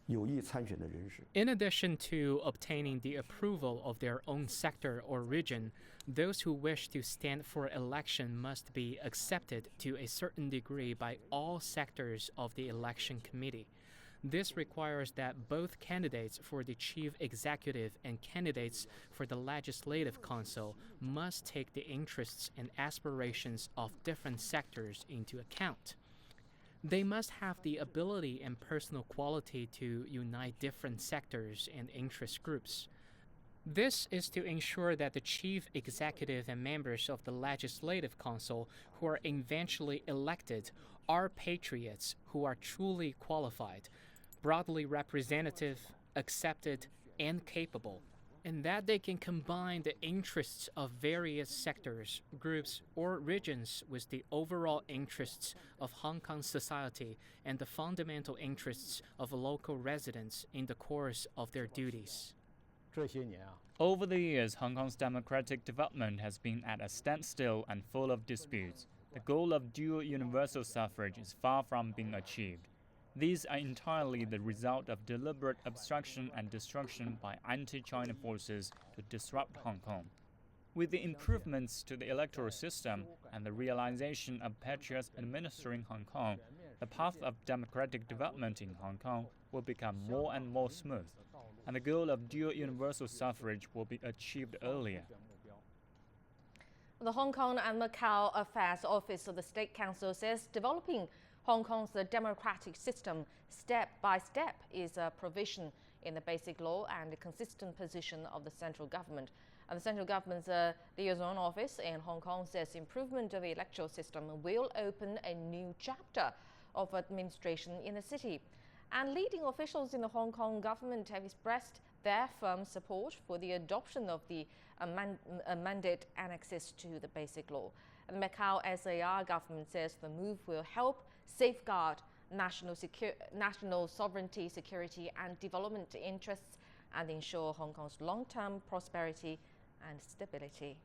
In addition to obtaining the approval of their own sector or region, those who wish to stand for election must be accepted to a certain degree by all sectors of the election committee. This requires that both candidates for the chief executive and candidates for the legislative council must take the interests and aspirations of different sectors into account. They must have the ability and personal quality to unite different sectors and interest groups. This is to ensure that the chief executive and members of the legislative council who are eventually elected are patriots who are truly qualified, broadly representative, accepted, and capable, and that they can combine the interests of various sectors, groups, or regions with the overall interests of Hong Kong society and the fundamental interests of local residents in the course of their duties. Over the years, Hong Kong's democratic development has been at a standstill and full of disputes. The goal of dual universal suffrage is far from being achieved. These are entirely the result of deliberate obstruction and destruction by anti-China forces to disrupt Hong Kong. With the improvements to the electoral system and the realization of patriots administering Hong Kong, the path of democratic development in Hong Kong will become more and more smooth, and the goal of dual universal suffrage will be achieved earlier. The Hong Kong and Macau Affairs Office of the State Council says developing Hong Kong's democratic system step by step is a provision in the Basic Law and a consistent position of the central government. And the central government's liaison office in Hong Kong says improvement of the electoral system will open a new chapter of administration in the city. And leading officials in the Hong Kong government have expressed their firm support for the adoption of the amended annexes to the Basic Law. And the Macau SAR government says the move will help safeguard national sovereignty, security and development interests and ensure Hong Kong's long-term prosperity and stability.